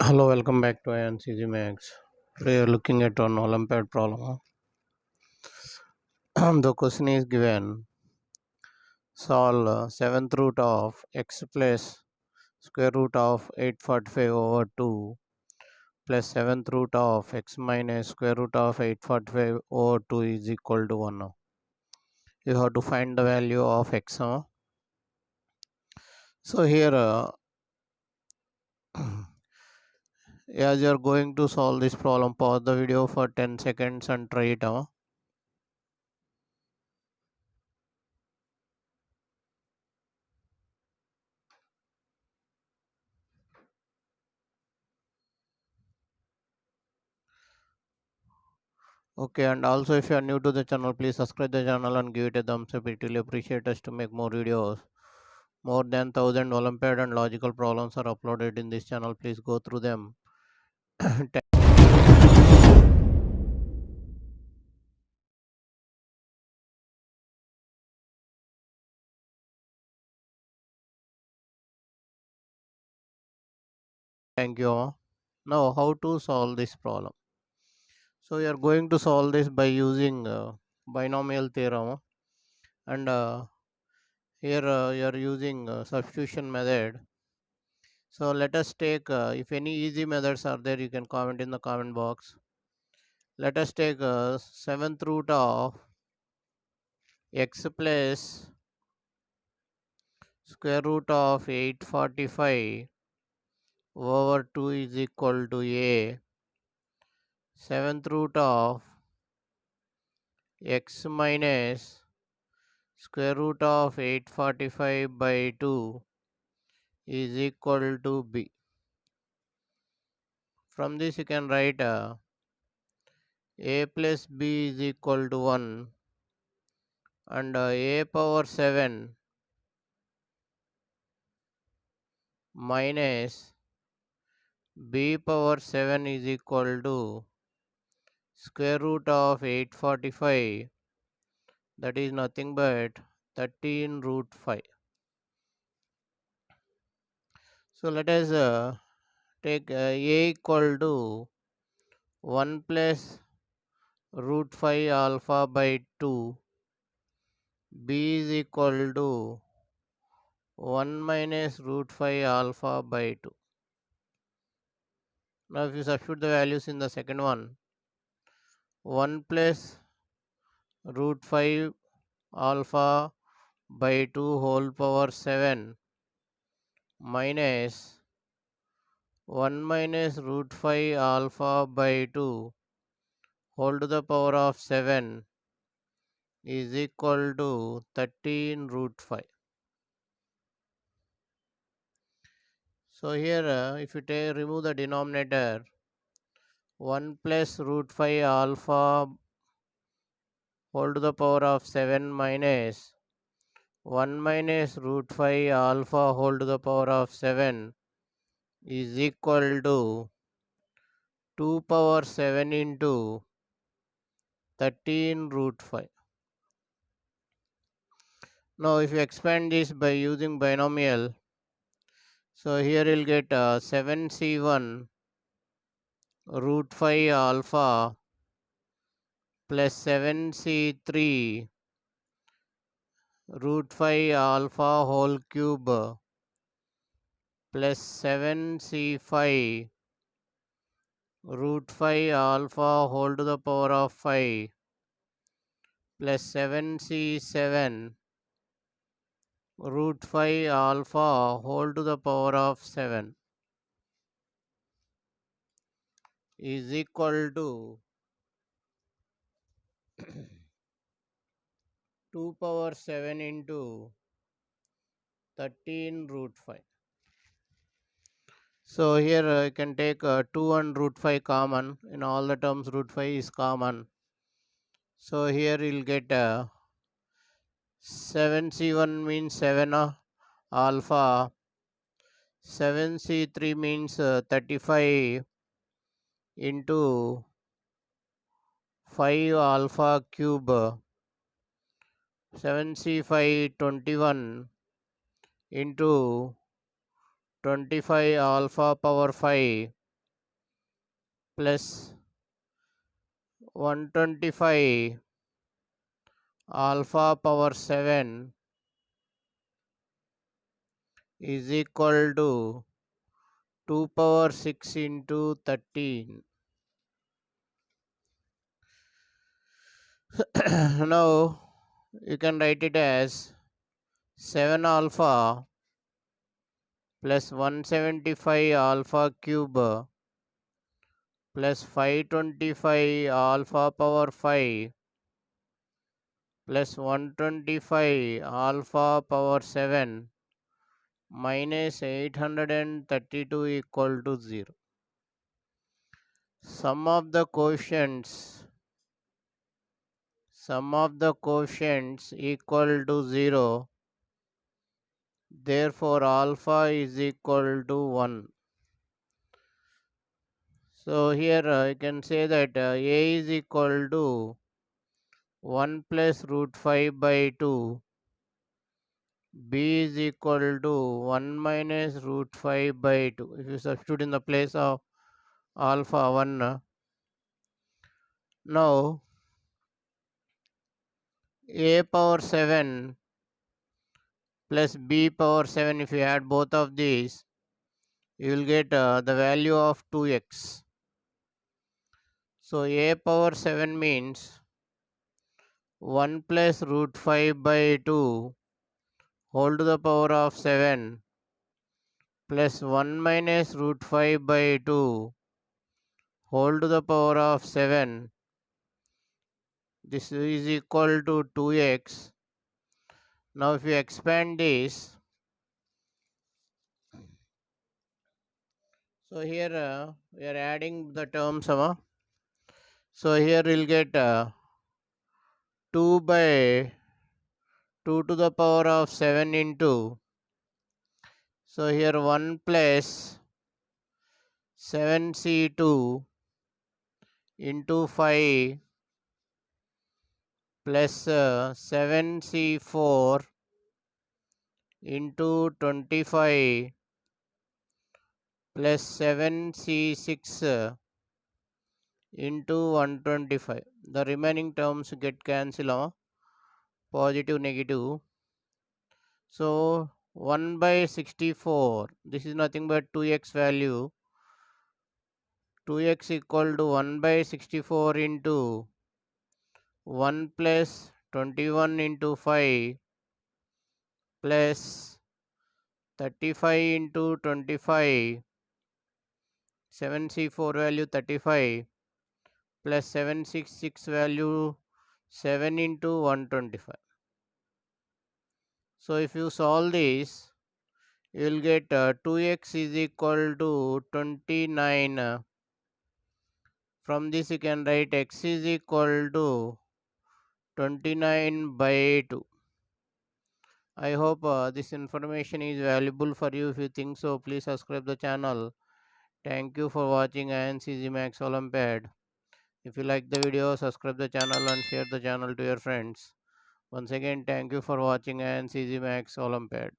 Hello, welcome back to AyaansEasyMath. Today we are looking at an Olympiad problem. The question is given: solve 7th root of x plus square root of 845 over 2 plus 7th root of x minus square root of 845 over 2 is equal to 1. You have to find the value of x. So here, as you are going to solve this problem, pause the video for 10 seconds and try it. Okay, and also if you are new to the channel, please subscribe the channel and give it a thumbs up. It will appreciate us to make more videos. More than 1000 Olympiad and logical problems are uploaded in this channel. Please go through them. Thank you. Now, how to solve this problem? So, we are going to solve this by using binomial theorem, and here you are using substitution method. So, let us take if any easy methods are there, you can comment in the comment box. Let us take 7th root of x plus square root of 845 over 2 is equal to a. 7th root of x minus square root of 845 by 2 is equal to b. From this you can write a plus b is equal to 1 and a power 7 minus b power 7 is equal to square root of 845, that is nothing but 13 root 5. So let us take a equal to 1 plus root 5 alpha by 2, b is equal to 1 minus root 5 alpha by 2. Now if you substitute the values in the second one, 1 plus root 5 alpha by 2 whole power 7 minus 1 minus root 5 alpha by 2 whole to the power of 7 is equal to 13 root 5. So here if you remove the denominator, 1 plus root 5 alpha whole to the power of 7 minus 1 minus root 5 alpha whole to the power of 7 is equal to 2 power 7 into 13 root 5. Now if you expand this by using binomial, so here you'll get 7c1 root 5 alpha plus 7c3 root 5 alpha whole cube plus 7c5 root 5 alpha whole to the power of 5 plus 7c7 root 5 alpha whole to the power of 7 is equal to 2 power 7 into 13 root 5. So here you can take 2 and root 5 common. In all the terms root 5 is common. So here you'll get 7c1 means 7 alpha. 7c3 means 35 into 5 alpha cube. 7c5 21 into 25 alpha power 5 plus 125 alpha power 7 is equal to 2 power 6 into 13. Now you can write it as 7 alpha plus 175 alpha cube plus 525 alpha power 5 plus 125 alpha power 7 minus 832 equal to 0. Sum of the quotients equal to 0. Therefore, alpha is equal to 1. So here you can say that A is equal to 1 plus root 5 by 2. B is equal to 1 minus root 5 by 2. If you substitute in the place of alpha 1, now A power 7 plus B power 7, if you add both of these, you will get the value of 2x. So A power 7 means 1 plus root 5 by 2 whole to the power of 7 plus 1 minus root 5 by 2 whole to the power of 7. This is equal to 2x. Now if you expand this, so here we are adding the terms. So here we'll get 2 by 2 to the power of 7 into, so here 1 plus 7c2 into 5 plus 7c4 into 25 plus 7c6 into 125. The remaining terms get cancelled, positive, negative. So 1 by 64, this is nothing but 2x value. 2x equal to 1 by 64 into 1 plus 21 into 5 plus 35 into 25, 7c4 value 35 plus 766 value 7 into 125. So if you solve this, you will get 2x is equal to 29. From this you can write x is equal to 29 by 2. I hope this information is valuable for you. If you think so, please subscribe the channel. Thank you for watching AyaansEasyMath Olympiad. If you like the video, subscribe the channel and share the channel to your friends. Once again, thank you for watching AyaansEasyMath Olympiad.